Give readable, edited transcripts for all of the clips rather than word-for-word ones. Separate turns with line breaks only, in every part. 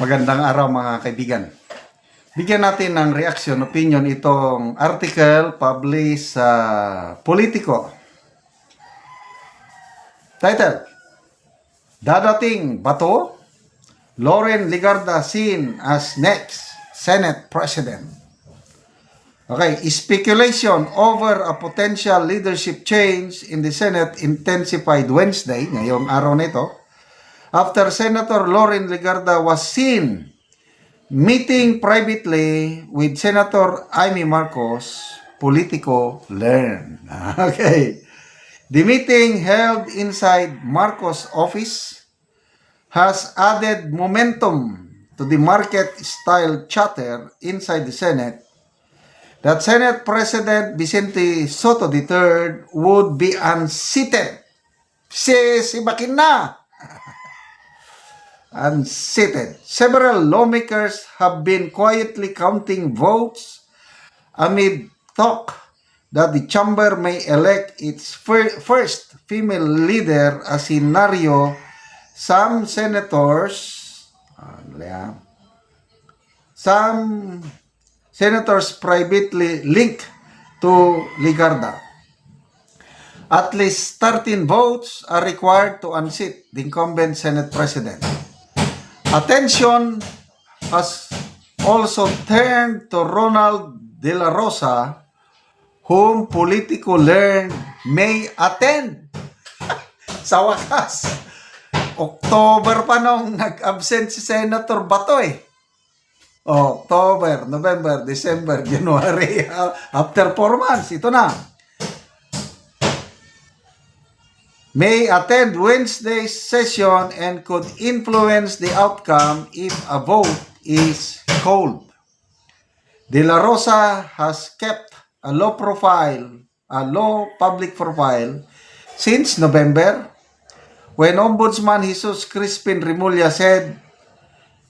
Magandang araw mga kaibigan. Bigyan natin ng reaction, opinion itong article published sa Politico. Title, Dadating Bato, Loren Legarda seen as next Senate President. Okay, speculation over a potential leadership change in the Senate intensified Wednesday, ngayong araw nito, after Senator Loren Legarda was seen meeting privately with Senator Amy Marcos. Politico learned. Okay. The meeting held inside Marcos' office has added momentum to the market-style chatter inside the Senate that Senate President Vicente Soto III would be unseated. Sibakin na! Unseated. Several lawmakers have been quietly counting votes amid talk that the chamber may elect its first female leader. A scenario some senators privately link to Legarda. At least 13 votes are required to unseat the incumbent Senate President. Attention has also turned to Ronald De La Rosa, whom Politico learned may attend. Sa wakas, October pa nung nag-absent si Senator Bato eh. October, November, December, January, after 4 months, ito na. May attend Wednesday's session and could influence the outcome if a vote is called. De La Rosa has kept a low public profile since November, when Ombudsman Jesus Crispin Remulla said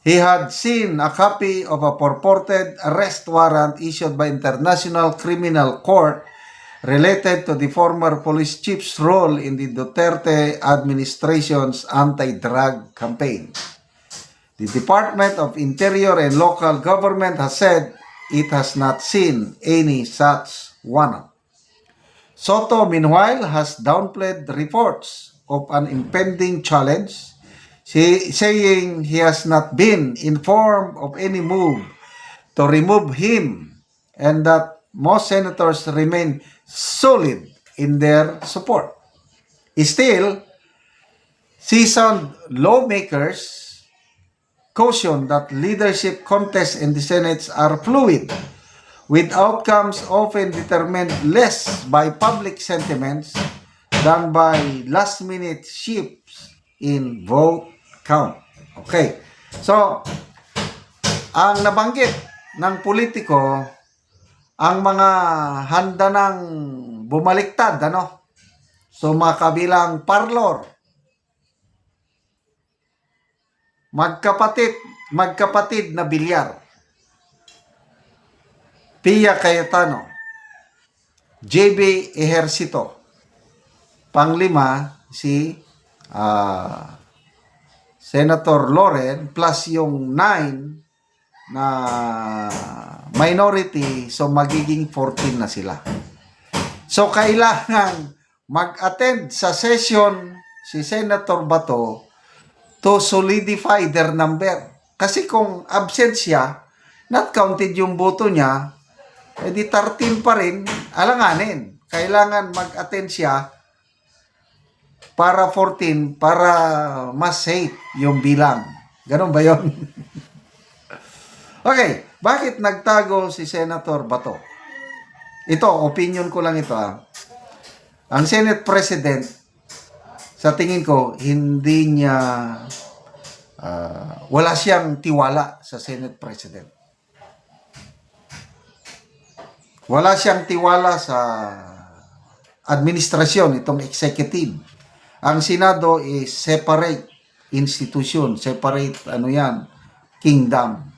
he had seen a copy of a purported arrest warrant issued by International Criminal Court related to the former police chief's role in the Duterte administration's anti-drug campaign. The Department of Interior and Local Government has said it has not seen any such warrant. Soto, meanwhile, has downplayed reports of an impending challenge, saying he has not been informed of any move to remove him and that most senators remain solid in their support. Still, seasoned lawmakers caution that leadership contests in the Senate are fluid, with outcomes often determined less by public sentiments than by last-minute shifts in vote count. Okay, so ang nabanggit ng Politico, ang mga handa ng bumaliktad, So mga kabilang parlor, magkapatid na bilyar, Pia Cayetano, JB Ejercito, panglima si Senator Loren, plus yung 9 na minority, so magiging 14 na sila. So kailangan mag-attend sa session si Senator Bato to solidify their number. Kasi kung absent siya, not counted yung boto niya, edi 13 pa rin, alanganin. Kailangan mag-attend siya para 14, para mas safe yung bilang. Ganon ba yun? Okay, bakit nagtago si Senator Bato? Ito, opinion ko lang ito. Ang Senate President, sa tingin ko, hindi niya, wala siyang tiwala sa Senate President. Wala siyang tiwala sa administrasyon, itong executive. Ang Senado is separate institution, separate, kingdom.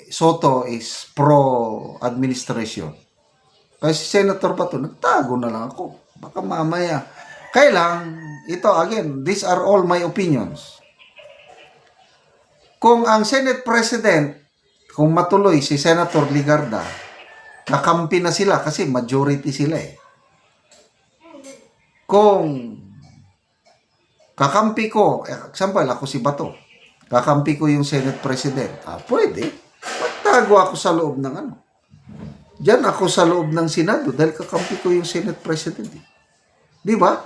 Soto is pro-administration. Kasi Senator Bato, nagtago na lang ako. Baka mamaya. Kailang, ito again, these are all my opinions. Kung ang Senate President, kung matuloy si Senator Ligarda, kakampi na sila kasi majority sila eh. Kung kakampi ko, example, ako si Bato, kakampi ko yung Senate President, pwede. Magtago ako sa loob ng ano. Diyan ako sa loob ng Senado dahil kakampi ko yung Senate President. Di ba?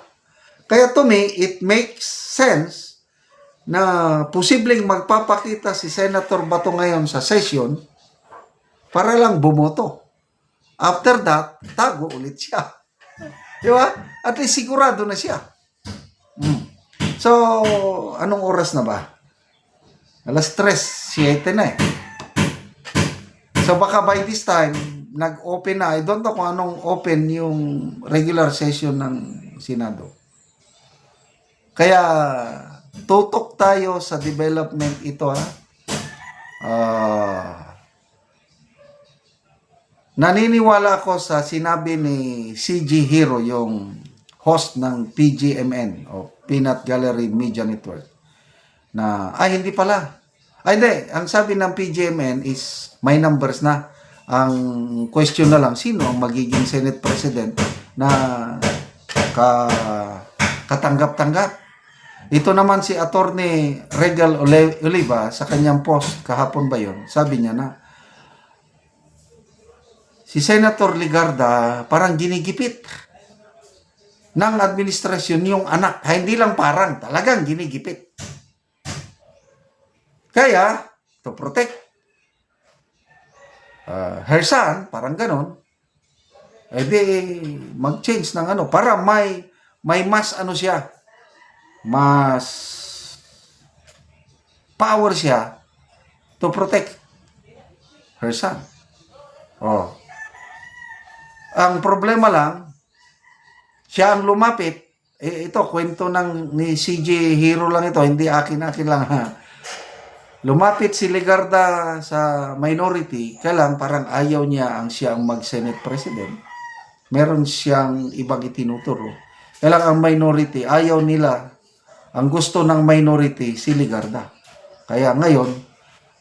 Kaya to me, it makes sense na posibleng magpapakita si Senator Bato ngayon sa session para lang bumoto. After that, tago ulit siya. Di ba? At least sigurado na siya. So, anong oras na ba? Alas 3:07 na eh. So, baka by this time, nag-open na. I don't know kung anong open yung regular session ng Senado. Kaya, tutok tayo sa development ito ha. Naniniwala ako sa sinabi ni CG Hero, yung host ng PGMN o Peanut Gallery Media Network, na, hindi pala. Hindi. Ang sabi ng PGMN is may numbers na. Ang question na lang, sino ang magiging Senate President na katanggap-tanggap. Ito naman si Attorney Regal Oliva sa kanyang post kahapon ba yun, sabi niya na si Senator Ligarda parang ginigipit ng administrasyon yung anak. Hindi lang parang, talagang ginigipit. Kaya, to protect her son, parang ganon, mag-change ng ano, para may mas ano siya, mas power siya to protect her son. Ang problema lang, siya ang lumapit. Ito, kwento ni CJ Hero lang ito, hindi akin lang ha. Lumapit si Ligarda sa minority, kaya lang parang ayaw niya siya ang mag-Senate President. Meron siyang ibang itinuturo. Kaya lang ang minority, ayaw nila. Ang gusto ng minority, si Ligarda. Kaya ngayon,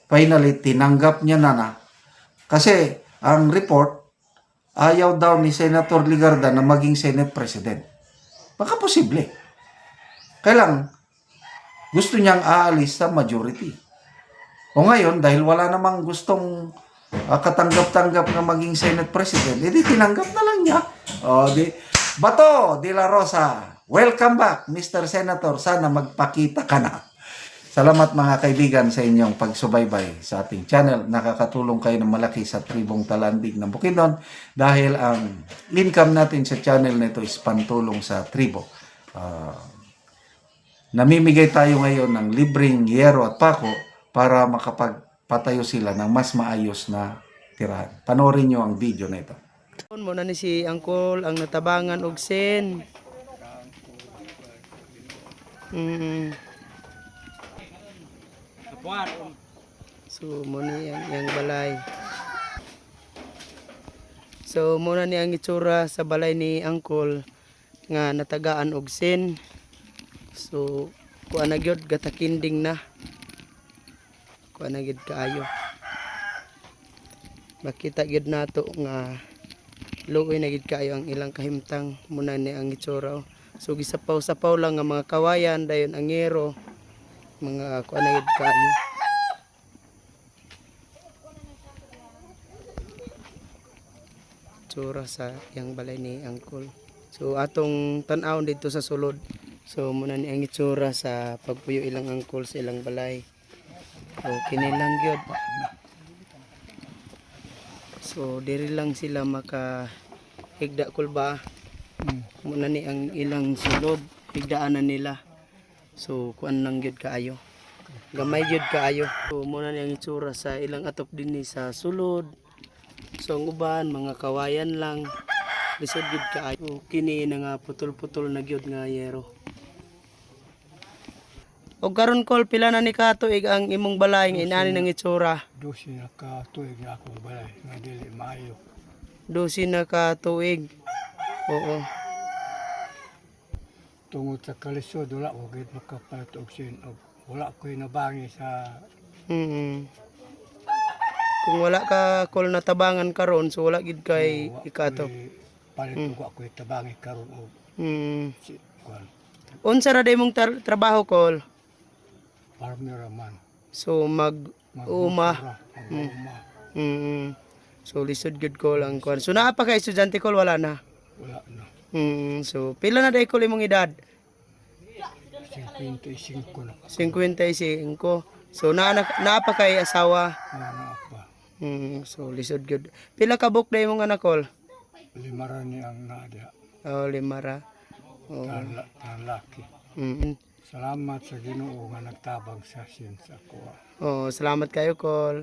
finally, tinanggap niya na. Kasi ang report, ayaw daw ni Senator Ligarda na maging Senate President. Baka posible. Kaya lang, gusto niyang aalis sa majority. O ngayon, dahil wala namang gustong katanggap-tanggap na maging Senate President, edi tinanggap na lang niya. Bato de la Rosa, welcome back, Mr. Senator. Sana magpakita ka na. Salamat mga kaibigan sa inyong pagsubaybay sa ating channel. Nakakatulong kayo ng malaki sa tribong Talandig ng Bukidnon dahil ang income natin sa channel nito is pantulong sa tribo. Namimigay tayo ngayon ng libreng yero at pako para makapagpatayo sila ng mas maayos na tirahan. Panoorin nyo ang video na ito.
Muna ni si Angkol ang natabangan og sen. So muna yang balay. So muna ni ang itsura sa balay ni Angkol nga natagaan og sen. So kuan na gyud gatakinding na. Kuan na gyud kaayo. Makita gyud nato nga luoy na gid kaayo ang ilang kahimtang. Muna ni ang itsura. So gisapaw-sapaw lang nga mga kawayan dayon ang ngero, mga kuan na gid kaayo. Itsura sa yang balay ni Angkol. So atong tan-aw dito sa sulod. So muna ni ang itsura sa pagpuyo ilang angkol sa ilang balay. So kini lang gyud. So diri lang sila maka higda kulba. Muna ni ang ilang sulod, higdaanan nila. So kuan lang gyud kaayo. Gamay gyud kaayo. So muna ni ang itsura sa ilang atop dinhi sa sulod. So ang uban mga kawayan lang. Lisod gyud kaayo. So, kini na nga putol-putol na gyud nga yero. Og karon Kol, pila na ni katuig ang imong balay nga inani nang itsura?
12 na ka tuig na akong balay nga dili maayo.
12 na katuig. Oo.
Tungod sa kalisod wala ko gid makapalit og sin og wala ko'y nabangi sa
Mm. Kung wala ka kol natabangan karon so wala gid kay ikato.
Palit ko ako itabangi karon og
Mm.
si kuan.
Unsa ra day mong trabaho kol?
Farmer man.
So uma.
Uma.
Mm. So lisod gud kol ang kwan. So naa pa ka estudyante kol wala na.
Wala na.
So pila na day kol imong edad?
55 na.
55. So naa pa kay asawa.
Ano pa.
So lisod gud. Pila ka buk day mong anak kol?
Lima ra ni ang nadia.
Oh, 5 ra. Oh.
Tan laki.
Mm.
Salamat sa Ginoo nga nagtabang sa sin sa kuha.
Oh, salamat kayo kol.